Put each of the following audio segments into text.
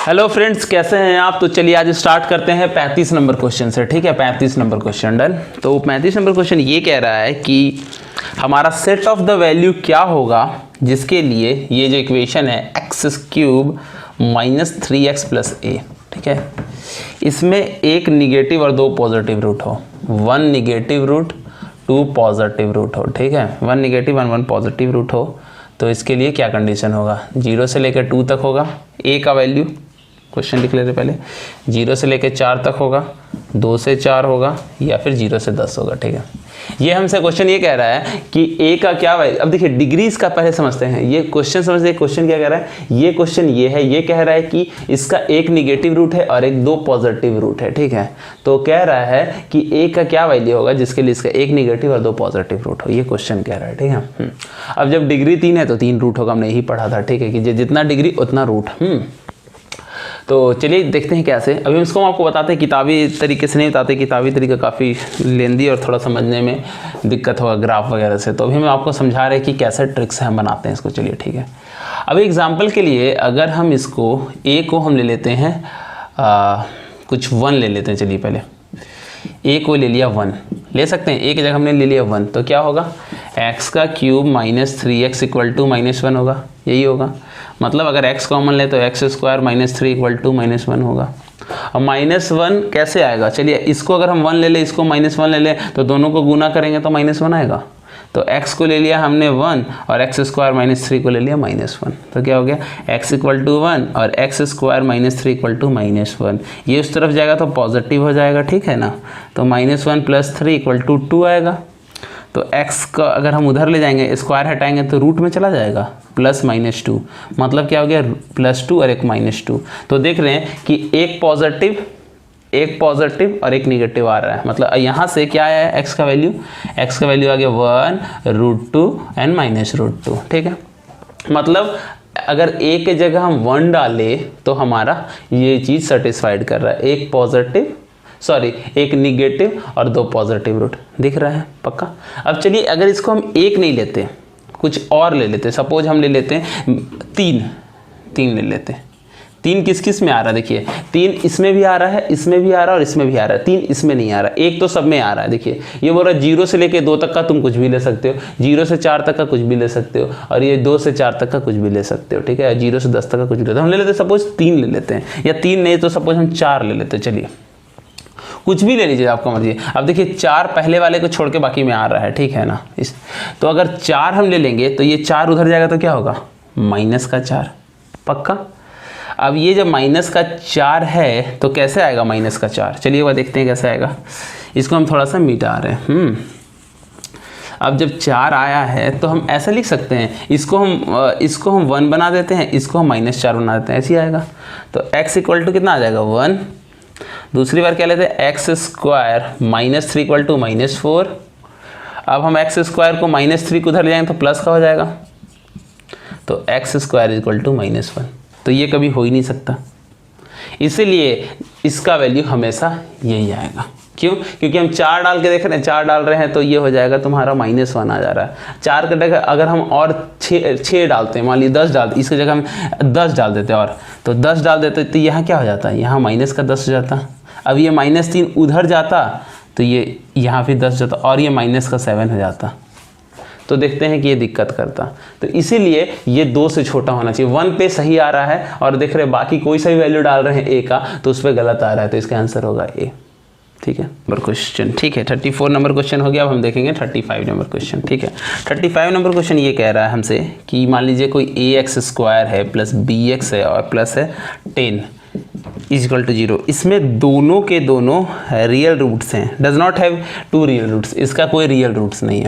Hello friends, कैसे हैं आप। तो चलिए आज स्टार्ट करते हैं 35 नंबर क्वेश्चन से। ठीक है, 35 नंबर क्वेश्चन डन। तो 35 नंबर क्वेश्चन ये कह रहा है कि हमारा सेट ऑफ द वैल्यू क्या होगा जिसके लिए ये जो इक्वेशन है x³ minus 3x plus a, ठीक है, इसमें एक निगेटिव और दो पॉजिटिव रूट हो, 1 निगेटिव रूट 2 पॉजिटिव रूट हो। ठीक है, 1 निगेटिव 1 पॉजिटिव रूट हो। तो इसके लिए क्या कंडीशन होगा, 0 से लेकर 2 तक होगा a का वैल्यू, क्वेश्चन लिख लेते पहले, 0 से लेकर 4 तक होगा, 2 से 4 होगा या फिर 0 से 10 होगा। ठीक है, ये हमसे क्वेश्चन ये कह रहा है कि a का क्या वैल्यू। अब देखिए डिग्रीज का पहले समझते हैं, ये क्वेश्चन समझते हैं। क्वेश्चन क्या कह रहा है, ये क्वेश्चन ये है, ये कह रहा है कि इसका एक निगेटिव रूट है और एक 2 पॉजिटिव रूट है। ठीक है, तो कह रहा है कि a का क्या वैल्यू होगा जिसके लिए इसका एक निगेटिव और 2 पॉजिटिव रूट हो, ये क्वेश्चन कह रहा है। ठीक है, अब जब डिग्री 3 है तो 3 रूट होगा, हमने यही पढ़ा था। ठीक है, कि जितना डिग्री उतना रूट। तो चलिए देखते हैं कैसे। अभी इसको हम आपको बताते हैं, किताबी तरीके से नहीं बताते, किताबी तरीका काफ़ी लेंदी और थोड़ा समझने में दिक्कत होगा ग्राफ वगैरह से। तो अभी हम आपको समझा रहे हैं कि कैसे ट्रिक्स हम बनाते हैं इसको। चलिए ठीक है, अभी एग्जांपल के लिए अगर हम इसको a को हम ले लेते हैं कुछ 1 ले लेते हैं। चलिए पहले a को ले लिया 1, ले सकते हैं, a की जगह हमने ले लिया 1, तो क्या होगा x³ minus 3x equal to -1 होगा, यही होगा। मतलब अगर x कॉमन ले तो x² माइनस 3 इक्वल टू -1 होगा। और -1 कैसे आएगा, चलिए इसको अगर हम 1 ले लें, इसको -1 ले लें, तो दोनों को गुना करेंगे तो -1 आएगा। तो x को ले लिया हमने 1 और x² माइनस 3 को ले लिया -1, तो क्या हो गया x इक्वल टू 1 और x² माइनस 3 इक्वल टू -1। ये उस तरफ जाएगा तो पॉजिटिव हो जाएगा, ठीक है ना। तो -1 प्लस 3 इक्वल टू 2 आएगा। तो x का अगर हम उधर ले जाएंगे, स्क्वायर हटाएंगे तो रूट में चला जाएगा, प्लस -2, मतलब क्या हो गया +2 और एक -2। तो देख रहे हैं कि एक पॉजिटिव और एक निगेटिव आ रहा है। मतलब यहाँ से क्या आया है, x का वैल्यू आ गया 1√2 एंड -√2। ठीक है, मतलब अगर a के जगह हम 1 डालें तो हमारा ये चीज़ सेटिस्फाइड कर रहा है, एक निगेटिव और 2 पॉजिटिव रूट दिख रहा है पक्का। अब चलिए अगर इसको हम 1 नहीं लेते, कुछ और ले लेते, सपोज हम ले लेते हैं 3 ले लेते हैं। 3 किस किस में आ रहा है, देखिए 3 इसमें भी आ रहा है, इसमें भी आ रहा है और इसमें भी आ रहा है, 3 इसमें नहीं आ रहा, एक तो सब में आ रहा है। देखिए ये बोल रहा है 0 से लेके 2 तक का तुम कुछ भी ले सकते हो, 0 से 4 तक का कुछ भी ले सकते हो, और ये 2 से 4 तक का कुछ भी ले सकते हो। ठीक है, 0 से 10 तक का कुछ भी लेते हो। हम ले लेते सपोज 3 ले लेते हैं, या 3 नहीं तो सपोज हम 4 ले लेते हैं। चलिए कुछ भी ले लीजिए, आपका मर्जी। अब देखिए 4 पहले वाले को छोड़ के बाकी में आ रहा है, ठीक है ना। तो अगर 4 हम ले लेंगे तो ये 4 उधर जाएगा तो क्या होगा -4 पक्का। अब ये जब -4 है तो कैसे आएगा -4, चलिए वह देखते हैं कैसे आएगा। इसको हम थोड़ा सा मिटा रहे हैं। अब जब 4 आया है तो हम ऐसा लिख सकते हैं, इसको हम 1 बना देते हैं, इसको हम -4 बना देते हैं, ऐसे ही आएगा। तो x इक्वल टू कितना आ जाएगा 1। दूसरी बार क्या लेते हैं, x² माइनस 3 इक्वल टू -4। अब हम x² को -3 को उधर ले जाएंगे तो प्लस का हो जाएगा, तो x² इक्वल टू -1। तो ये कभी हो ही नहीं सकता, इसीलिए इसका वैल्यू हमेशा यही आएगा। क्यों, क्योंकि हम 4 डाल के देख रहे हैं, 4 डाल रहे हैं तो ये हो जाएगा तुम्हारा -1 आ जा रहा है। 4 के जगह अगर हम और 6 डालते हैं, मान लीजिए 10 डालते, इसकी जगह हम 10 डाल देते और तो 10 डाल देते तो यहाँ क्या हो जाता है, यहाँ -10 हो जाता। अब ये -3 उधर जाता तो ये यहाँ भी 10 जाता और ये -7 हो जाता। तो देखते हैं कि ये दिक्कत करता। तो इसीलिए ये 2 से छोटा होना चाहिए। 1 पे सही आ रहा है और देख रहे बाकी कोई सा भी वैल्यू डाल रहे हैं a का तो उस पर गलत आ रहा है, तो इसका आंसर होगा a। ठीक है, नंबर क्वेश्चन। ठीक है, 34 नंबर क्वेश्चन हो गया। अब हम देखेंगे 35 नंबर क्वेश्चन। ठीक है, 35 नंबर क्वेश्चन ये कह रहा है हमसे कि मान लीजिए कोई ax² है प्लस bx है और प्लस है 10 इक्वल टू 0। इसमें दोनों के दोनों रियल रूट्स हैं, does not have 2 real roots, इसका कोई रियल रूट्स नहीं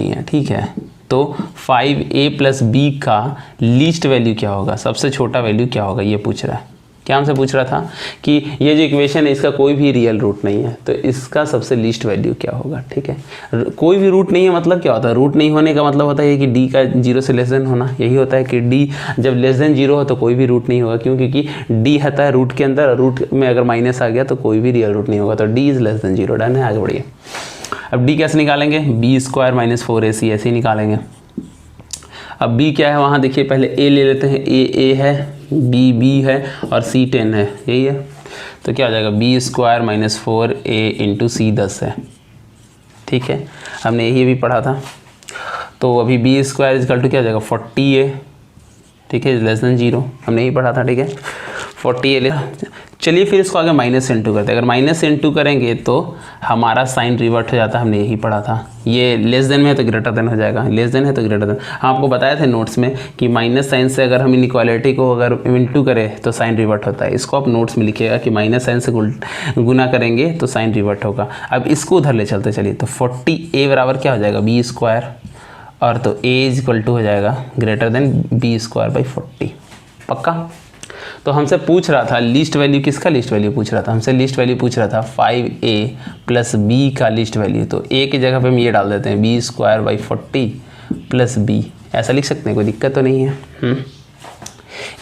है। ठीक है, तो 5a प्लस b का लीस्ट वैल्यू क्या होगा, सबसे छोटा वैल्यू क्या होगा, ये पूछ रहा है। क्या हमसे पूछ रहा था कि ये जो इक्वेशन है इसका कोई भी रियल रूट नहीं है, तो इसका सबसे लीस्ट वैल्यू क्या होगा। ठीक है, कोई भी रूट नहीं है मतलब क्या होता है, रूट नहीं होने का मतलब होता है कि d का 0 से लेस देन होना। यही होता है कि d जब लेस देन 0 हो तो कोई भी रूट नहीं होगा। क्यों, क्योंकि d होता है रूट के अंदर, रूट में अगर माइनस आ गया तो कोई भी रियल रूट नहीं होगा। तो d is less than 0। Done है, आगे बढ़िए। अब d कैसे निकालेंगे, b² माइनस 4ac ऐसे ही निकालेंगे। अब b क्या है, वहाँ देखिए पहले a ले लेते हैं, a है, बी बी है और सी 10 है, यही है। तो क्या हो जाएगा B square minus 4a into C 10 है, ठीक है, हमने यही भी पढ़ा था। तो अभी बी स्क्वायर इजकल टू क्या हो जाएगा 40a, ठीक है, लेस देन 0, हमने यही पढ़ा था, ठीक है, 40a। चलिए फिर इसको आगे माइनस इंटू करते हैं। अगर माइनस इंटू करेंगे तो हमारा साइन रिवर्ट हो जाता है, हमने यही पढ़ा था। ये लेस देन में है तो ग्रेटर देन हो जाएगा, लेस देन है तो ग्रेटर देन। हम आपको बताए थे नोट्स में कि माइनस साइन से अगर हम इनइक्वालिटी को अगर इंटू करें तो साइन रिवर्ट होता है। इसको आप नोट्स में लिखिएगा कि माइनस साइन से गुना करेंगे तो साइन रिवर्ट होगा। अब इसको उधर ले चलते चलिए, तो 40a बराबर क्या हो जाएगा बी स्क्वायर, और तो a इज इक्वल टू हो जाएगा greater than B square by 40, पक्का। तो हमसे पूछ रहा था लीस्ट वैल्यू, किसका लीस्ट वैल्यू पूछ रहा था, हमसे लीस्ट वैल्यू पूछ रहा था 5a प्लस बी का लीस्ट वैल्यू। तो a की जगह पे हम ये डाल देते हैं B square by 40 plus B, ऐसा लिख सकते हैं, कोई दिक्कत तो नहीं है।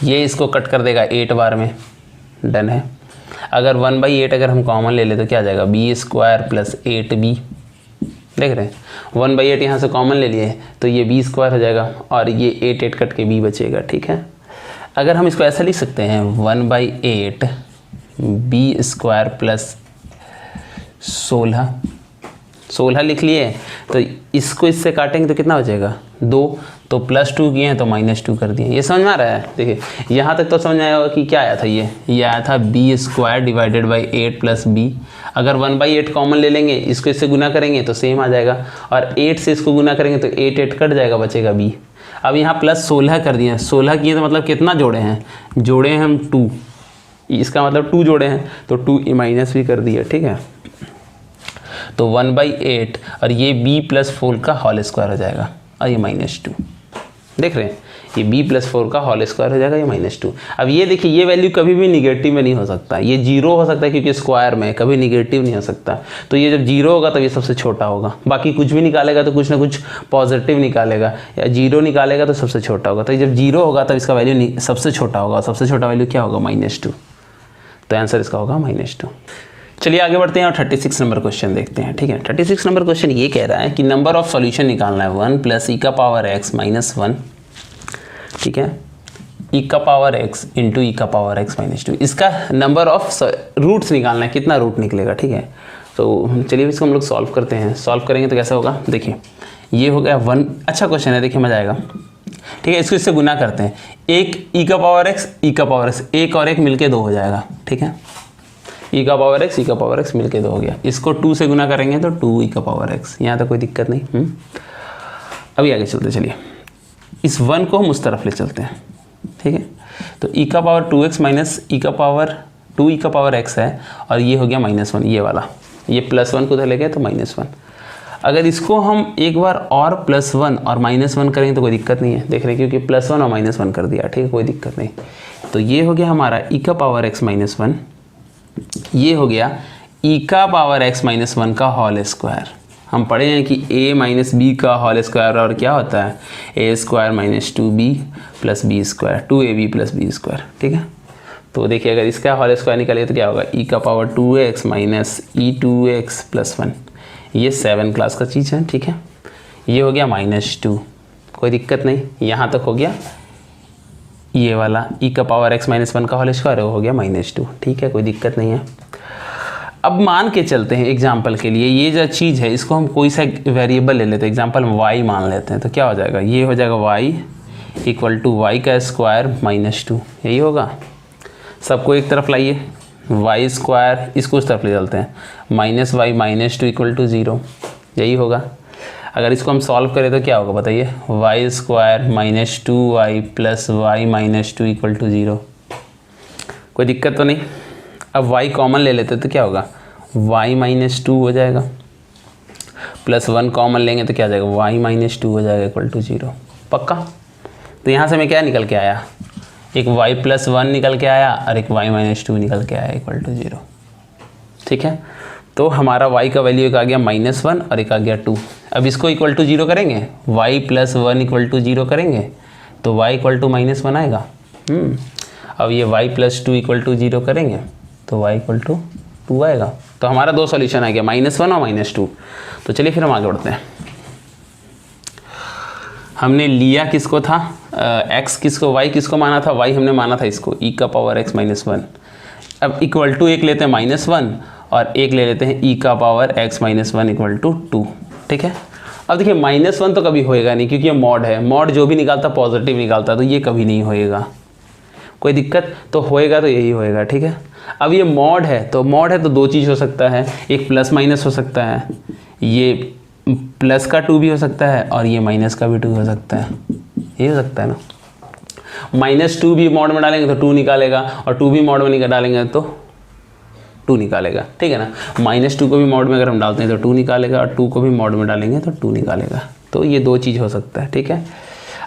ये इसको कट कर देगा 8 बार में, डन है। अगर 1/8 अगर हम कॉमन ले ले तो क्या आ जाएगा बी स्क्वायर प्लस 8b, देख रहे हैं 1/8 यहाँ से कॉमन ले लिए तो ये बी स्क्वायर हो जाएगा और ये 8 कट के b बचेगा, ठीक है। अगर हम इसको ऐसा लिख सकते हैं 1/8 बी स्क्वायर प्लस 16 लिख लिए, तो इसको इससे काटेंगे तो कितना बचेगा 2, तो +2 किए हैं तो -2 कर दिए। ये समझ में आ रहा है, देखिए यहाँ तक तो समझ आया होगा कि क्या आया था, ये आया था B square divided by 8 plus B. अगर 1/8 कॉमन ले लेंगे, इसको इससे गुना करेंगे तो सेम आ जाएगा, और 8 से इसको गुना करेंगे तो 8 कट जाएगा, बचेगा बी। अब यहाँ +16 कर दिए, 16 किए तो मतलब कितना जोड़े हैं, जोड़े हैं हम 2, इसका मतलब 2 जोड़े हैं तो 2 माइनस भी कर दिया, ठीक है। तो 1/8 और ये b प्लस 4 का होल स्क्वायर हो जाएगा और ये -2, देख रहे हैं, ये b प्लस 4 का होल स्क्वायर हो जाएगा, ये -2। अब ये देखिए ये वैल्यू कभी भी निगेटिव में नहीं हो सकता, ये 0 हो सकता है क्योंकि स्क्वायर में, कभी निगेटिव नहीं हो सकता। तो ये जब 0 होगा तब ये सबसे छोटा होगा, बाकी कुछ भी निकालेगा तो कुछ ना कुछ पॉजिटिव निकालेगा, या 0 निकालेगा तो सबसे छोटा होगा। तो जब 0 होगा तब इसका वैल्यू सबसे छोटा होगा, सबसे छोटा वैल्यू क्या होगा -2, तो आंसर इसका होगा -2। चलिए आगे बढ़ते हैं और 36 नंबर क्वेश्चन देखते हैं, ठीक है। 36 नंबर क्वेश्चन ये कह रहा है कि नंबर ऑफ सॉल्यूशन निकालना है 1 प्लस ई का पावर x माइनस 1, ठीक है, ई का पावर x इंटू ई का पावर x माइनस 2। इसका नंबर ऑफ रूट्स निकालना है, कितना रूट निकलेगा, ठीक है। तो चलिए इसको हम लोग सॉल्व करते हैं। सॉल्व करेंगे तो कैसा होगा, देखिए ये हो गया 1, अच्छा क्वेश्चन है, देखिए मजा आएगा, ठीक है। इसको इससे गुना करते हैं, एक ई का पावर x, ई का पावर x, एक और एक मिलके 2 हो जाएगा, ठीक है। ई का पावर x, ई का पावर x मिलके 2 हो गया। इसको 2 से गुना करेंगे तो 2 ई का पावर x, यहाँ तक कोई दिक्कत नहीं। अभी आगे चलते, चलिए इस 1 को हम उस तरफ ले चलते हैं, ठीक है। तो ई का पावर 2x माइनस ई का पावर 2 ई का पावर x है, और ये हो गया -1, ये वाला, ये +1 को उधर ले गए तो -1। अगर इसको हम एक बार और +1 और -1 करेंगे तो कोई दिक्कत नहीं है, देख रहे हैं, क्योंकि +1 और -1 कर दिया, ठीक है, कोई दिक्कत नहीं। तो ये हो गया हमारा ई का पावर x माइनस 1, ये हो गया ई का पावर x माइनस 1 का होल स्क्वायर। हम पढ़े हैं कि a माइनस बी का होल स्क्वायर और क्या होता है a square minus 2b plus B square, 2ab plus B square, ठीक है। तो देखिए अगर इसका होल स्क्वायर निकालिए तो क्या होगा ई का power 2x minus e2x plus 1, ये 7 क्लास का चीज़ है, ठीक है। ये हो गया -2, कोई दिक्कत नहीं, यहाँ तक हो गया। ये वाला ई का पावर x माइनस 1 का होल स्क्वायर हो गया -2, ठीक है, कोई दिक्कत नहीं है। अब मान के चलते हैं एग्जाम्पल के लिए, ये जो चीज़ है इसको हम कोई सा वेरिएबल ले लेते हैं, एग्जाम्पल y मान लेते हैं, तो क्या हो जाएगा, ये हो जाएगा y इक्वल टू वाई का स्क्वायर -2, यही होगा। सबको एक तरफ लाइए, वाई स्क्वायर इसको उस तरफ ले चलते हैं, -y -2 इक्वल टू 0, यही होगा। अगर इसको हम सॉल्व करें तो क्या होगा बताइए, Y square -2y plus Y -2 equal to 0, कोई दिक्कत तो नहीं। अब y कॉमन ले लेते तो क्या होगा, y -2 हो जाएगा, +1 कॉमन लेंगे तो क्या आ जाएगा, y -2 हो जाएगा इक्वल टू 0, पक्का। तो यहाँ से मैं क्या निकल के आया, एक y + 1 निकल के आया और एक y -2 निकल के आया इक्वल टू 0, ठीक है। तो हमारा y का वैल्यू एक आ गया -1 और एक आ गया 2। अब इसको इक्वल टू 0 करेंगे, y + 1 इक्वल टू 0 करेंगे तो y इक्वल टू -1 आएगा। अब ये y + 2 इक्वल टू 0 करेंगे तो y इक्वल टू 2 आएगा। तो हमारा दो सॉल्यूशन आ गया, -1 और -2। तो चलिए फिर हम आगे बढ़ते हैं। हमने लिया किसको था, x किसको, y किसको माना था, y हमने माना था इसको e का पावर x माइनस 1। अब इक्वल टू एक लेते हैं -1 और एक ले लेते हैं e का power x minus 1 equal to 2। ठीक है, अब देखिए -1 तो कभी होएगा नहीं क्योंकि ये मॉड है, मॉड जो भी निकालता पॉजिटिव निकालता, तो ये कभी नहीं होएगा, कोई दिक्कत, तो होएगा तो यही होएगा। ठीक है, अब ये मॉड है तो दो चीज़ हो सकता है, एक प्लस माइनस हो सकता है, ये प्लस का 2 भी हो सकता है और ये माइनस का भी 2 हो सकता है, ये हो सकता है ना। -2 भी मॉड में डालेंगे तो 2 निकालेगा और 2 भी मॉड में डालेंगे तो 2 निकालेगा। ठीक है ना, -2 को भी मॉड में अगर हम डालते हैं तो 2 निकालेगा और 2 को भी मॉड में डालेंगे तो 2 निकालेगा। तो ये दो चीज़ हो सकता है। ठीक है,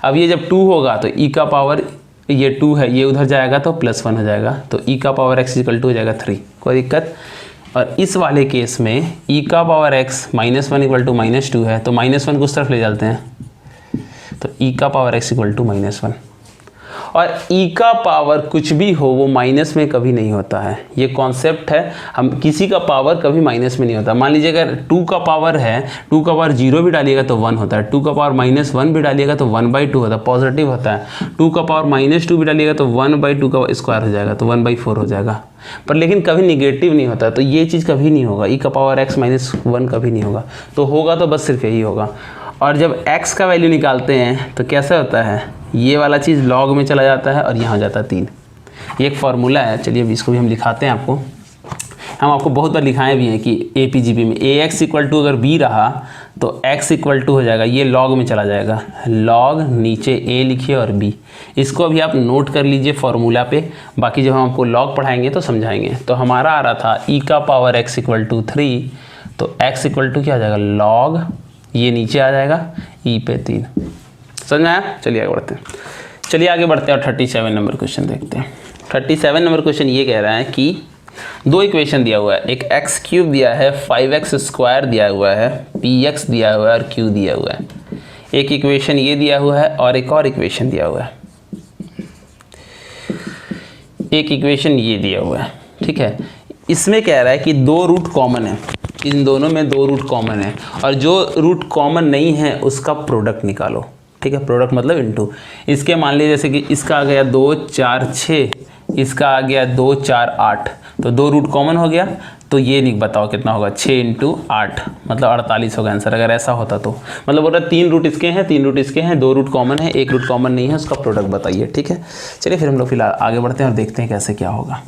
अब ये जब 2 होगा तो e का पावर, ये 2 है, ये उधर जाएगा तो +1 हो जाएगा, तो e का पावर x इक्वल टू हो जाएगा 3, कोई दिक्कत। और इस वाले केस में e का पावर x -1 इक्वल टू -2 है, तो -1 को उस तरफ ले जाते हैं, तो e का पावर x इक्वल टू -1। और e का पावर कुछ भी हो वो माइनस में कभी नहीं होता है, ये कॉन्सेप्ट है। हम किसी का पावर कभी माइनस में नहीं होता। मान लीजिए अगर 2 का पावर है, 2 का पावर 0 भी डालिएगा तो 1 होता है, 2 का पावर -1 भी डालिएगा तो 1/2 होता है, पॉजिटिव होता है। 2 का पावर -2 भी डालिएगा तो 1/2 का स्क्वायर हो जाएगा, तो 1/4 हो जाएगा, पर लेकिन कभी निगेटिव नहीं होता। तो ये चीज़ कभी नहीं होगा, e का पावर x -1 कभी नहीं होगा, तो होगा तो बस सिर्फ यही होगा। और जब x का वैल्यू निकालते हैं तो कैसा होता है, ये वाला चीज़ लॉग में चला जाता है और यहाँ हो जाता है 3। ये एक फार्मूला है, चलिए अब इसको भी हम लिखाते हैं आपको। हम आपको बहुत बार लिखाए भी हैं कि APGP में ax इक्वल टू अगर b रहा तो x इक्वल टू हो जाएगा, ये लॉग में चला जाएगा, लॉग नीचे a लिखिए और b। इसको अभी आप नोट कर लीजिए फार्मूला पे, बाकी जब हम आपको लॉग पढ़ाएंगे तो समझाएंगे। तो हमारा आ रहा था e का पावर x इक्वल टू 3, तो x इक्वल टू क्या आ जाएगा, लॉग, ये नीचे आ जाएगा e पे 3। समझ में आया? चलिए आगे बढ़ते हैं। चलिए आगे बढ़ते हैं और 37 नंबर क्वेश्चन देखते हैं। 37 नंबर क्वेश्चन ये कह रहा है कि दो इक्वेशन दिया हुआ है, एक x³ दिया है, 5x² दिया हुआ है, px दिया हुआ है और q दिया हुआ है। एक इक्वेशन ये दिया हुआ है और एक और इक्वेशन दिया हुआ है, एक इक्वेशन ये दिया हुआ है। ठीक है, इसमें कह रहा है कि दो रूट कॉमन है, इन दोनों में दो रूट कॉमन है और जो रूट कॉमन नहीं है उसका प्रोडक्ट निकालो। ठीक है, प्रोडक्ट मतलब इनटू। इसके मान लीजिए जैसे कि इसका आ गया 2 4 6, इसका आ गया 2 4 8, तो दो रूट कॉमन हो गया, तो ये नहीं बताओ कितना होगा, 6 × 8 मतलब 48 होगा आंसर। अगर ऐसा होता तो मतलब बोल रहा 3 रूट इसके हैं, 3 रूट इसके हैं, 2 रूट कॉमन है, 1 रूट कॉमन नहीं है, उसका प्रोडक्ट बताइए। ठीक है, चलिए फिर हम लोग फिलहाल आगे बढ़ते हैं और देखते हैं कैसे क्या होगा।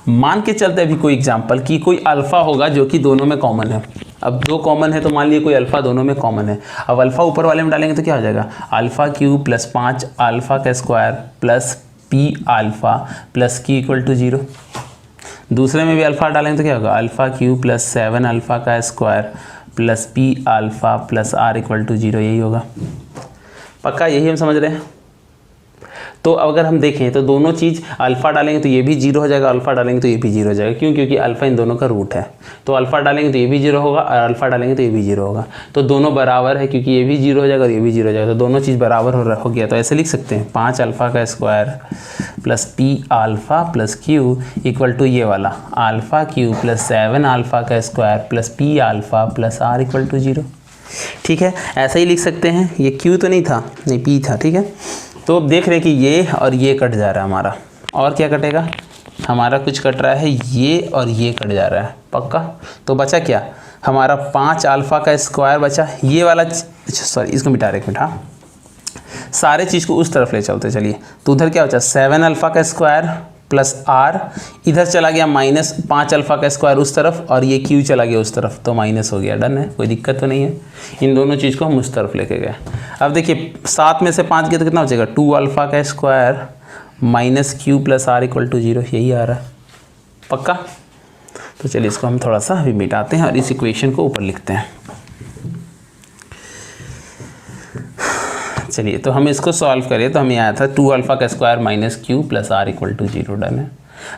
मान के चलते अभी कोई एग्जांपल कि कोई अल्फा होगा जो कि दोनों में कॉमन है। अब दो कॉमन है तो मान लीजिए कोई अल्फा दोनों में कॉमन है। अब अल्फा ऊपर वाले में डालेंगे तो क्या हो जाएगा, α³ + 5 अल्फा का square plus p alpha plus q equal to 0। दूसरे में भी अल्फा डालेंगे तो क्या होगा, α³ + 7 अल्फा का square plus p alpha plus r equal to 0। यही होगा, पक्का यही हम समझ रहे हैं। तो अगर हम देखें तो दोनों चीज़ अल्फ़ा डालेंगे तो ये भी 0 हो जाएगा, अल्फ़ा डालेंगे तो ये भी 0 हो जाएगा। क्यों? क्योंकि अल्फ़ा इन दोनों का रूट है। तो अल्फ़ा डालेंगे तो ये भी 0 होगा और अल्फ़ा डालेंगे तो ये भी 0 होगा। तो दोनों बराबर है क्योंकि ये भी 0 हो जाएगा और ये भी 0 हो जाएगा, तो दोनों चीज़ बराबर हो गया। तो ऐसे लिख सकते हैं 5 अल्फ़ा का square plus p alpha plus q equal to ये वाला α³ + 7 अल्फ़ा का square plus p alpha plus r equal to 0। ठीक है, ऐसा ही लिख सकते हैं। ये q तो नहीं था, नहीं p था। ठीक है, तो अब देख रहे हैं कि ये और ये कट जा रहा है हमारा, और क्या कटेगा, हमारा कुछ कट रहा है ये और ये कट जा रहा है, पक्का। तो बचा क्या हमारा 5 अल्फ़ा का स्क्वायर बचा, ये वाला सॉरी इसको मिटा रहे, मिटा सारे चीज़ को उस तरफ ले चलते चलिए। तो उधर क्या बचा 7 अल्फ़ा का स्क्वायर प्लस r, इधर चला गया माइनस 5 अल्फ़ा का स्क्वायर उस तरफ और ये q चला गया उस तरफ, तो माइनस हो गया। डन है, कोई दिक्कत तो नहीं है। इन दोनों चीज़ को हम उस तरफ लेके गए। अब देखिए 7 में से 5 गया तो कितना बचेगा, 2 अल्फ़ा का square minus q plus r equal to 0। यही आ रहा है, पक्का। तो चलिए इसको हम थोड़ा सा अभी मिटाते हैं और इस इक्वेशन को ऊपर लिखते हैं। चलिए तो हम इसको सॉल्व करें तो हमें आया था 2 अल्फ़ा का square minus q plus r equal to 0। Done है।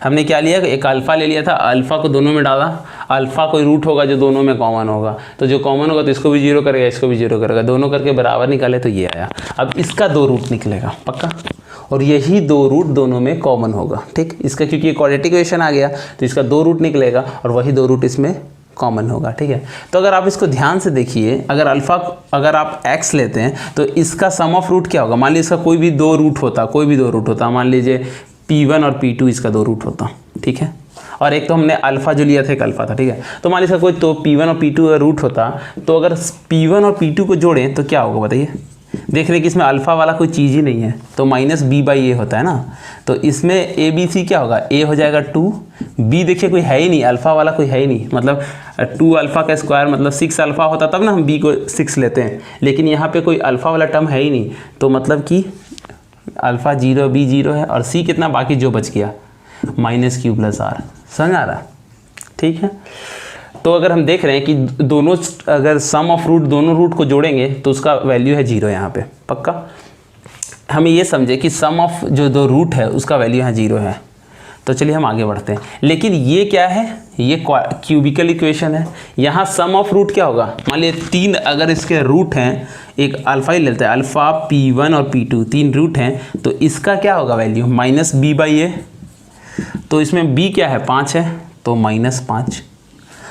हमने क्या लिया, एक अल्फ़ा ले लिया था, अल्फ़ा को दोनों में डाला। अल्फ़ा कोई रूट होगा जो दोनों में कॉमन होगा, तो जो कॉमन होगा तो इसको भी 0 करेगा, इसको भी 0 करेगा, दोनों करके बराबर निकाले तो ये आया। अब इसका 2 रूट निकलेगा, पक्का। और यही 2 रूट दोनों में कॉमन होगा। ठीक, इसका क्योंकि क्वाड्रेटिक इक्वेशन आ गया तो इसका 2 रूट निकलेगा और वही 2 रूट इसमें कॉमन होगा, ठीक है। तो अगर आप इसको ध्यान से देखिए, अगर आप x लेते हैं तो इसका सम ऑफ रूट क्या होगा। मान लीजिए इसका कोई भी दो रूट होता, मान लीजिए P1 और P2 इसका दो रूट होता, ठीक है। और एक तो हमने अल्फ़ा जो लिया था एक अल्फ़ा था, ठीक है। तो मान लीजिए कोई तो P1 और P2 का रूट होता, तो अगर P1 और P2 को जोड़ें तो क्या होगा बताइए। देख रहे हैं कि इसमें अल्फ़ा वाला कोई चीज़ ही नहीं है, तो -b/a होता है ना। तो इसमें ABC क्या होगा, a हो जाएगा 2, b देखिए कोई है ही नहीं, अल्फ़ा वाला कोई है ही नहीं, मतलब 2 अल्फ़ा का स्क्वायर मतलब 6 अल्फ़ा होता तब ना हम b को 6 लेते हैं, लेकिन यहाँ पे कोई अल्फ़ा वाला टर्म है ही नहीं, तो मतलब कि अल्फ़ा 0 b 0 है और c कितना बाकी जो बच गया -q + r। समझ आ रहा, ठीक है। तो अगर हम देख रहे हैं कि दोनों अगर सम ऑफ रूट दोनों रूट को जोड़ेंगे तो उसका वैल्यू है 0 यहाँ पे, पक्का। हमें ये समझे कि सम ऑफ जो दो रूट है उसका वैल्यू यहाँ 0 है। तो चलिए हम आगे बढ़ते हैं। लेकिन ये क्या है, ये क्यूबिकल इक्वेशन है। यहाँ सम ऑफ रूट क्या होगा, मान लीजिए 3 अगर इसके रूट हैं, एक अल्फ़ा ही लेते हैं, अल्फ़ा P1 और P2 3 रूट हैं, तो इसका क्या होगा वैल्यू -b/a। तो इसमें b क्या है 5 है, तो -5।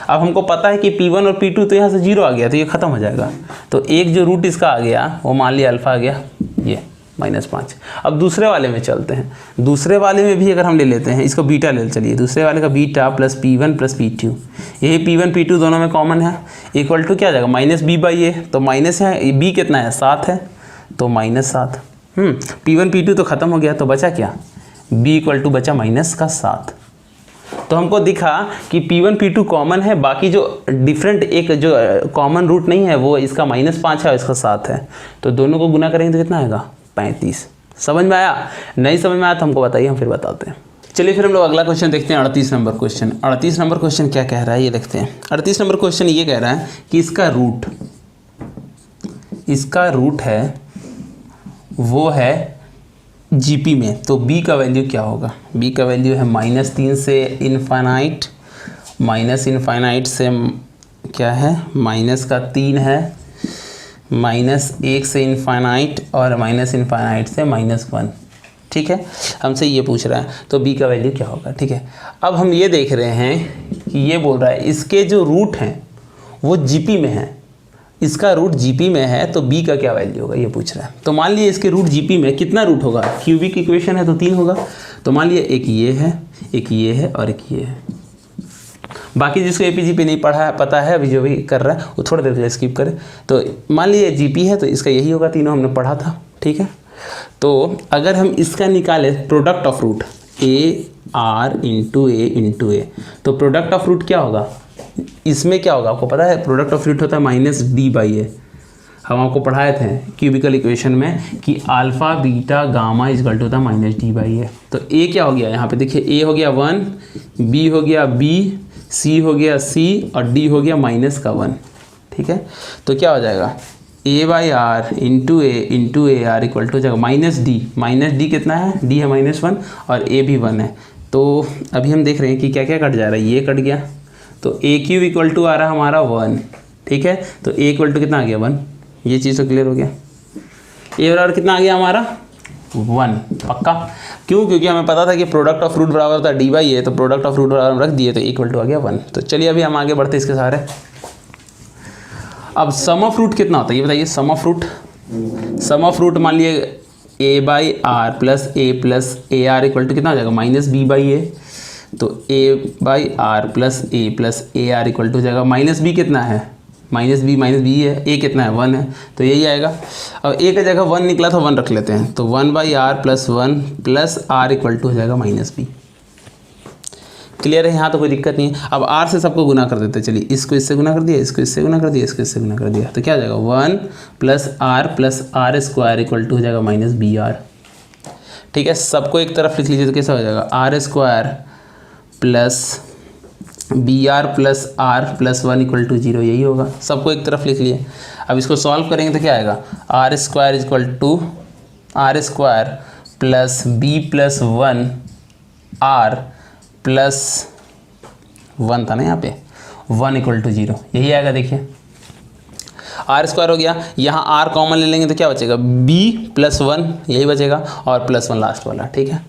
अब हमको पता है कि P1 और P2 तो यहाँ से 0 आ गया, तो ये ख़त्म हो जाएगा। तो एक जो रूट इसका आ गया वो मान लिया अल्फ़ा आ गया, ये -5। अब दूसरे वाले में चलते हैं। दूसरे वाले में भी अगर हम ले लेते हैं, इसको बीटा ले चलिए, दूसरे वाले का बीटा + P1 + P2, यही P1 P2 दोनों में कॉमन है, इक्वल टू क्या आ जाएगा -b/a। तो माइनस है, b कितना है 7 है, तो -7। P1 P2 तो ख़त्म हो गया, तो बचा क्या, b = बचा -7। तो हमको दिखा कि P1 P2 कॉमन है, बाकी जो डिफरेंट एक जो कॉमन रूट नहीं है वो इसका -5 है और इसका 7 है, तो दोनों को गुना करेंगे तो कितना आएगा 35। समझ में आया, नहीं समझ में आया तो हमको बताइए, हम फिर बताते हैं। चलिए फिर हम लोग अगला क्वेश्चन देखते हैं, 38 नंबर क्वेश्चन। 38 नंबर क्वेश्चन क्या कह रहा है ये देखते हैं। 38 नंबर क्वेश्चन ये कह रहा है कि इसका रूट है वो है GP में, तो b का वैल्यू क्या होगा। b का वैल्यू है -3 से इनफाइनाइट, -∞ से क्या है -3 है, -1 से इनफाइनाइट और -∞ से -1, ठीक है। हमसे ये पूछ रहा है तो b का वैल्यू क्या होगा, ठीक है। अब हम ये देख रहे हैं कि ये बोल रहा है इसके जो रूट हैं वो GP में है, इसका रूट GP में है, तो b का क्या वैल्यू होगा ये पूछ रहा है। तो मान लीजिए इसके रूट GP में कितना रूट होगा, क्यूबिक इक्वेशन है तो 3 होगा, तो मान लीजिए एक ये है, एक ये है और एक ये है। बाकी जिसको APG पे नहीं पढ़ा पता है, अभी जो भी कर रहा है वो थोड़ा देर के लिए स्किप करे। तो मान लीजिए GP है तो इसका यही होगा, तीनों हमने पढ़ा था, ठीक है। तो अगर हम इसका निकालें product of root AR × A, तो प्रोडक्ट ऑफ रूट क्या होगा, इसमें क्या होगा आपको पता है, प्रोडक्ट ऑफ रूट होता है -d/a। हम आपको पढ़ाए थे क्यूबिकल इक्वेशन में कि alpha beta gamma equal to होता है -d/a। तो a क्या हो गया यहाँ पे देखिए, a हो गया 1, b हो गया b, c हो गया c और d हो गया -1, ठीक है। तो क्या हो जाएगा a/r × AR इक्वल टू हो जाएगा -d कितना है, d है -1 और a भी 1 है। तो अभी हम देख रहे हैं कि क्या क्या कट जा रहा है, ये कट गया, तो AQ इक्वल टू आ रहा है हमारा 1, ठीक है। तो A इक्वल टू कितना आ गया 1, ये चीज़ तो क्लियर हो गया। A बराबर कितना आ गया हमारा 1, पक्का। क्यों, क्योंकि हमें पता था कि प्रोडक्ट ऑफ रूट बराबर होता है d/a, तो प्रोडक्ट ऑफ रूट बराबर रख दिए तो इक्वल टू आ गया 1। तो चलिए अभी हम आगे बढ़ते इसके सारे। अब सम ऑफ रूट कितना होता है ये बताइए। सम ऑफ रूट मान लिए a/r + a + AR equal to कितना हो जाएगा -b/a। तो a/r + a + AR equal to हो जाएगा -b कितना है, -b है, a कितना है 1 है, तो यही आएगा। अब a की जगह 1 निकला था 1 रख लेते हैं, तो 1/r + 1 + r इक्वल टू हो जाएगा -b। क्लियर है, यहाँ तो कोई दिक्कत नहीं है। अब r से सबको गुना कर देते हैं, चलिए इसको इससे गुना कर दिया, इसको इससे गुना कर दिया, इसको इससे गुना कर दिया, तो क्या हो जाएगा 1 + r + r² इक्वल टू हो जाएगा -br, ठीक है। सबको एक तरफ लिख लीजिए तो कैसा हो जाएगा r² + br + r + 1 equal to 0, यही होगा। सबको एक तरफ लिख लिए। अब इसको सॉल्व करेंगे तो क्या आएगा r² equal to r² + b + 1 r + 1 था ना यहाँ पे, 1 इक्वल टू 0, यही आएगा। देखिए r² हो गया, यहाँ r कॉमन ले लेंगे तो क्या बचेगा b + 1, यही बचेगा और +1 लास्ट वाला, ठीक है।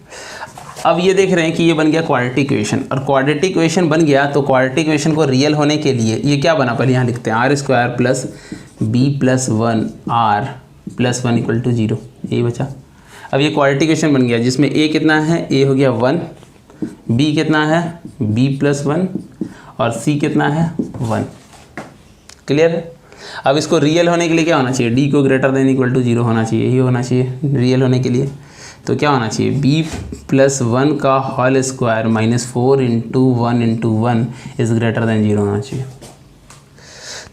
अब ये देख रहे हैं कि ये बन गया क्वाड्रेटिक इक्वेशन, और क्वाड्रेटिक इक्वेशन बन गया तो क्वाड्रेटिक इक्वेशन को रियल होने के लिए ये क्या बना, पहले यहाँ लिखते हैं r² plus b plus 1 r plus 1 equal to 0, यही बचा। अब ये क्वाड्रेटिक इक्वेशन बन गया जिसमें a कितना है, a हो गया 1, b कितना है b प्लस 1 और c कितना है 1। क्लियर है। अब इसको रियल होने के लिए क्या होना चाहिए, d को ग्रेटर देन इक्वल टू 0 होना चाहिए, यही होना चाहिए रियल होने के लिए। तो क्या होना चाहिए, b प्लस 1 का whole square minus 4 into 1 into 1 is greater than 0 होना चाहिए।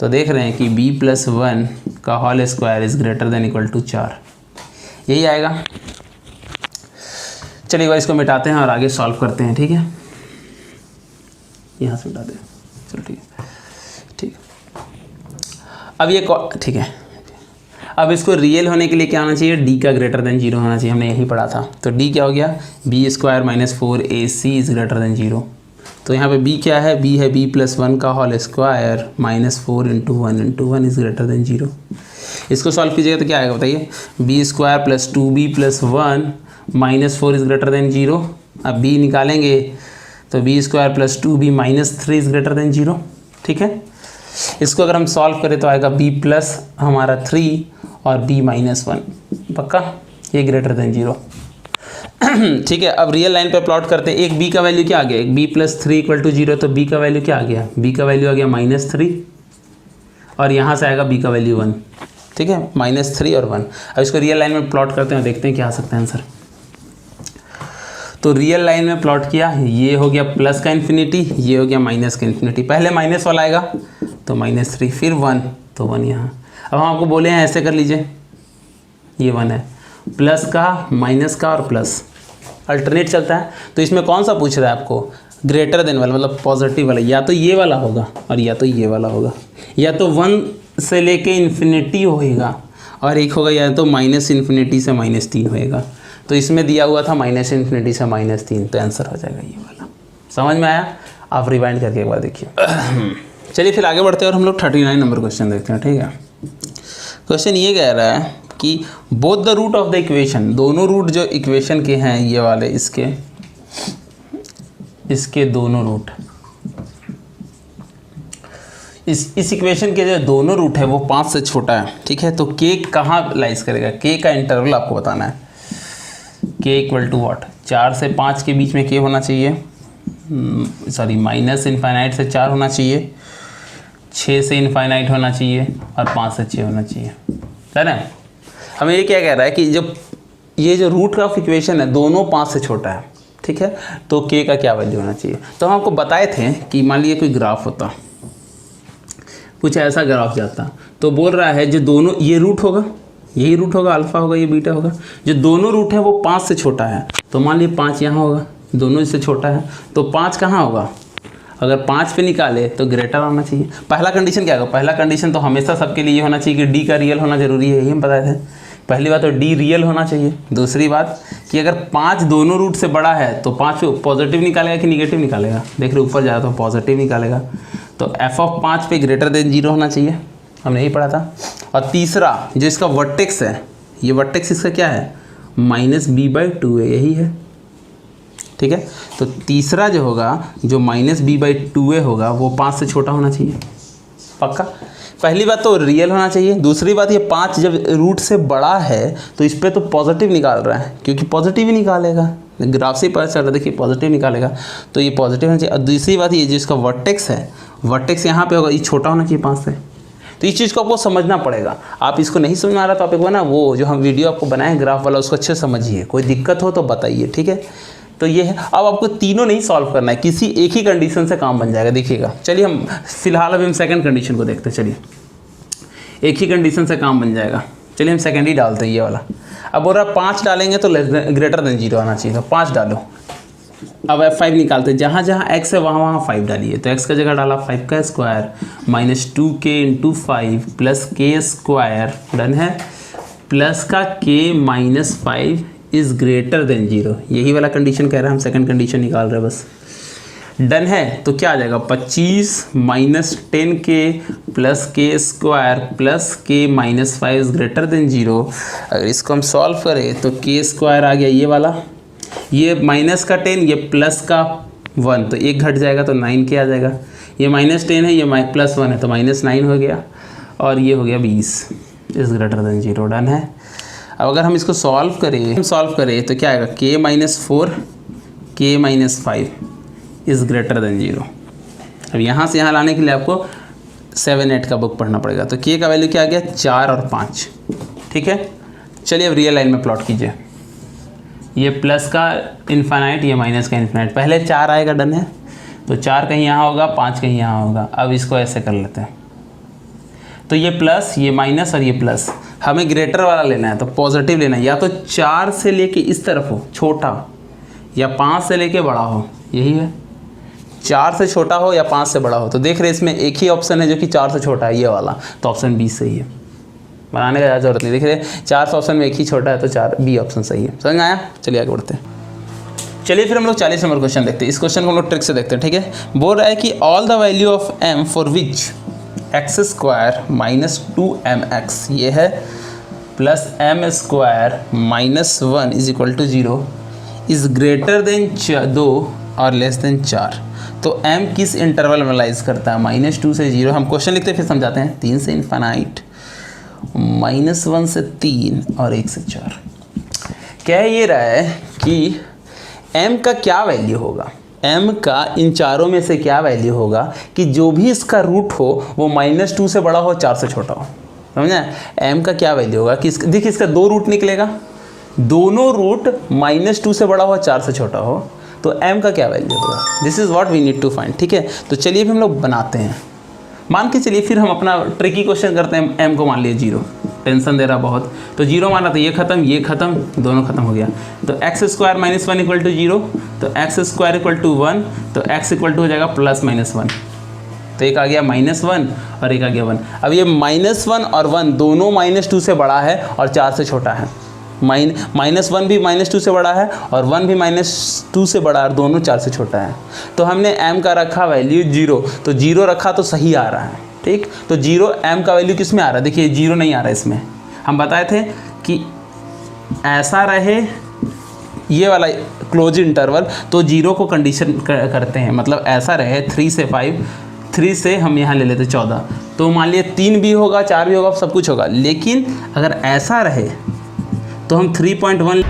तो देख रहे हैं कि b प्लस 1 का whole square is greater than equal to 4, यही आएगा। चलिए एक बार इसको मिटाते हैं और आगे सॉल्व करते हैं, ठीक है। यहाँ से मिटा दें, चलो ठीक है, ठीक है। अब ये ठीक है, अब इसको रियल होने के लिए क्या होना चाहिए, d का ग्रेटर देन 0 होना चाहिए, हमने यही पढ़ा था। तो d क्या हो गया, b square minus 4ac is greater than 0। तो यहाँ पे b क्या है, b है b प्लस 1 का whole square minus 4 into 1 into 1 is greater than 0। इसको सॉल्व कीजिएगा तो क्या आएगा बताइए, b square plus 2b plus 1 minus 4 is greater than 0। अब b निकालेंगे तो b square plus 2b minus 3 is greater than 0, ठीक है। इसको अगर हम सॉल्व करें तो आएगा b प्लस हमारा 3 और b माइनस 1, पक्का, ये ग्रेटर देन 0। ठीक है। अब रियल लाइन पे प्लॉट करते हैं। एक b का वैल्यू क्या आ गया, एक b प्लस 3 इक्वल टू 0, तो b का वैल्यू क्या आ गया, b का वैल्यू आ गया माइनस 3 और यहाँ से आएगा b का वैल्यू 1, ठीक है, माइनस 3 और 1। अब इसको रियल लाइन में प्लॉट करते हैं, देखते हैं क्या आ सकता है आंसर। तो रियल लाइन में प्लॉट किया, ये हो गया प्लस का इन्फिनिटी, ये हो गया माइनस का इन्फिनिटी। पहले माइनस वाला आएगा तो माइनस 3, फिर 1 तो 1 यहाँ। अब हम आपको बोले हैं ऐसे कर लीजिए, ये 1 है, प्लस का माइनस का और प्लस अल्टरनेट चलता है। तो इसमें कौन सा पूछ रहा है आपको, ग्रेटर देन वाला, मतलब पॉजिटिव वाला, या तो ये वाला होगा और या तो ये वाला होगा, या तो 1 से लेके इन्फिनिटी होएगा और एक होगा या तो माइनस इन्फिनिटी से माइनस 3 होएगा। तो इसमें दिया हुआ था माइनस इन्फिनिटी से माइनस 3, तो आंसर हो जाएगा ये वाला। समझ में आया, आप रिवाइंड करके एक बार देखिए। चलिए फिर आगे बढ़ते हैं और हम लोग 39 नंबर क्वेश्चन देखते हैं, ठीक है। क्वेश्चन ये कह रहा है कि both the root of the equation, दोनों रूट जो इक्वेशन के हैं ये वाले, इसके दोनों रूट, इस इक्वेशन के जो दोनों रूट है वो 5 से छोटा है, ठीक है। तो k कहाँ लाइज करेगा, k का इंटरवल आपको बताना है। k इक्वल टू वॉट, 4 से 5 के बीच में k होना चाहिए, सॉरी माइनस इनफाइनाइट से 4 होना चाहिए, 6 से इनफाइनाइट होना चाहिए और 5 से 6 होना चाहिए, है ना। हमें ये क्या कह रहा है कि जब ये जो रूट ऑफ इक्वेशन है दोनों 5 से छोटा है, ठीक है, तो k का क्या वैल्यू होना चाहिए। तो हम आपको बताए थे कि मान लीजिए कोई ग्राफ होता, कुछ ऐसा ग्राफ जाता, तो बोल रहा है जो दोनों, ये रूट होगा, यही रूट होगा, अल्फा होगा, ये बीटा होगा, जो दोनों रूट है वो 5 से छोटा है। तो मान लीजिए 5 यहाँ होगा, दोनों इससे छोटा है, तो 5 कहाँ होगा, अगर 5 पे निकाले तो ग्रेटर होना चाहिए। पहला कंडीशन क्या होगा, पहला कंडीशन तो हमेशा सबके लिए होना चाहिए कि d का रियल होना जरूरी है, यही हम बताए थे। पहली बात तो d रियल होना चाहिए। दूसरी बात कि अगर 5 दोनों रूट से बड़ा है तो 5 पॉजिटिव निकालेगा कि निगेटिव निकालेगा, देख रहे ऊपर जाए तो पॉजिटिव निकालेगा। तो f(5) पे ग्रेटर देन 0 होना चाहिए, हमने यही पढ़ा था। और तीसरा जो इसका वर्टेक्स है, ये वर्टेक्स इसका क्या है, -b/2 है, यही है, ठीक है। तो तीसरा जो होगा, जो -b/2 होगा, वो 5 से छोटा होना चाहिए, पक्का। पहली बात तो रियल होना चाहिए। दूसरी बात ये 5 जब रूट से बड़ा है तो इस पर तो पॉजिटिव निकाल रहा है, क्योंकि पॉजिटिव ही निकालेगा, ग्राफ से पता चल रहा है, देखिए पॉजिटिव निकालेगा, तो ये पॉजिटिव होना चाहिए। और दूसरी बात ये जो इसका वर्टेक्स है, वर्टेक्स यहाँ पे होगा, ये छोटा होना चाहिए 5 से। तो इस चीज़ को आपको समझना पड़ेगा। आप इसको नहीं समझ में आ रहा तो आप एक बार ना वो जो हम वीडियो आपको बनाए ग्राफ वाला, उसको अच्छे से समझिए, कोई दिक्कत हो तो बताइए, ठीक है। तो ये है। अब आपको तीनों नहीं सॉल्व करना है, किसी एक ही कंडीशन से काम बन जाएगा, देखिएगा। चलिए हम फिलहाल अभी हम सेकंड कंडीशन को देखते हैं। चलिए एक ही कंडीशन से काम बन जाएगा, चलिए हम सेकंड ही डालते हैं ये वाला। अब बोल रहा 5 डालेंगे तो ग्रेटर देन 0 आना चाहिए, तो 5 डालो। अब f5 निकालते हैं, जहाँ जहाँ x है वहाँ वहाँ 5 डालिए। तो x का जगह डाला 5 का square minus 2k into 5 plus k square, done है, प्लस का k minus 5 is greater than 0, यही वाला कंडीशन कह रहा है, हम सेकंड कंडीशन निकाल रहे हैं बस, डन है। तो क्या आ जाएगा, 25 minus 10k plus k square plus k minus 5 is greater than 0। अगर इसको हम सॉल्व करें तो k स्क्वायर आ गया ये वाला, ये माइनस का 10, ये प्लस का 1, तो एक घट जाएगा तो 9 के आ जाएगा। ये -10 है, ये प्लस 1 है तो -9 हो गया, और ये हो गया 20 इज़ ग्रेटर देन 0। डन है। अब अगर हम इसको सॉल्व करें तो क्या आएगा, k-4 k-5 is greater than 0। अब यहाँ से यहाँ लाने के लिए आपको 7-8 का बुक पढ़ना पड़ेगा। तो k का वैल्यू क्या आ गया, 4 और 5। ठीक है, चलिए अब रियल लाइन में प्लॉट कीजिए। ये प्लस का इन्फानाइट, ये माइनस का इन्फानाइट। पहले 4 आएगा, डन है, तो 4 कहीं यहाँ होगा, 5 कहीं यहाँ होगा। अब इसको ऐसे कर लेते हैं, तो ये प्लस, ये माइनस और ये प्लस, हमें ग्रेटर वाला लेना है तो पॉजिटिव लेना है। या तो 4 से लेके इस तरफ हो छोटा, या 5 से लेके बड़ा हो, यही है। 4 से छोटा हो या 5 से बड़ा हो। तो देख रहे इसमें एक ही ऑप्शन है जो कि 4 से छोटा है, ये वाला, तो ऑप्शन बी सही है। बनाने का ज़रूरत नहीं, देख रहे 4 ऑप्शन में एक ही छोटा है तो 4 बी ऑप्शन सही है। समझ में आया? चलिए आगे बढ़ते हैं। चलिए फिर हम लोग 40 नंबर क्वेश्चन देखते हैं। इस क्वेश्चन को हम लोग ट्रिक से देखते हैं। ठीक है, बोल रहा है कि all the value of m for which x² - 2mx, ये है, plus m² - 1 is equal to 0 is greater than 2 और लेस देन 4। तो m किस इंटरवल में लाइज करता है, -2 से 0। हम क्वेश्चन लिखते हैं फिर समझाते हैं। 3 से इन्फानाइट, -1 से 3 और 1 से 4। कह ये रहा है कि m का क्या वैल्यू होगा, m का इन चारों में से क्या वैल्यू होगा कि जो भी इसका रूट हो वो -2 से बड़ा हो, 4 से छोटा हो। समझा? m का क्या वैल्यू होगा कि देखिए इसका 2 रूट निकलेगा, दोनों रूट -2 से बड़ा हो, 4 से छोटा हो, तो m का क्या वैल्यू होगा। This is what we need to find. ठीक है, तो चलिए भी हम लोग बनाते हैं। मान के चलिए फिर हम अपना ट्रिकी क्वेश्चन करते हैं। m को मान लिए 0, टेंशन दे रहा बहुत, तो 0 माना तो ये खत्म, दोनों खत्म हो गया। तो x² - 1 इक्वल टू 0, तो x² इक्वल टू 1, तो x इक्वल टू हो जाएगा +-1। तो एक आ गया -1 और एक आ गया 1। अब ये -1 और 1 दोनों -2 से बड़ा है और 4 से छोटा है। -1 भी -2 से बड़ा है और 1 भी -2 से बड़ा है और दोनों 4 से छोटा है। तो हमने m का रखा वैल्यू 0, तो 0 रखा तो सही आ रहा है। ठीक, तो 0 m का वैल्यू किस में आ रहा है, देखिए 0 नहीं आ रहा है इसमें। हम बताए थे कि ऐसा रहे ये वाला क्लोज इंटरवल तो 0 को कंडीशन करते हैं, मतलब ऐसा रहे 3 से 5, 3 से हम यहाँ ले लेते 14, तो मान लिया 3 भी होगा, 4 भी होगा, सब कुछ होगा। लेकिन अगर ऐसा रहे तो हम 3.1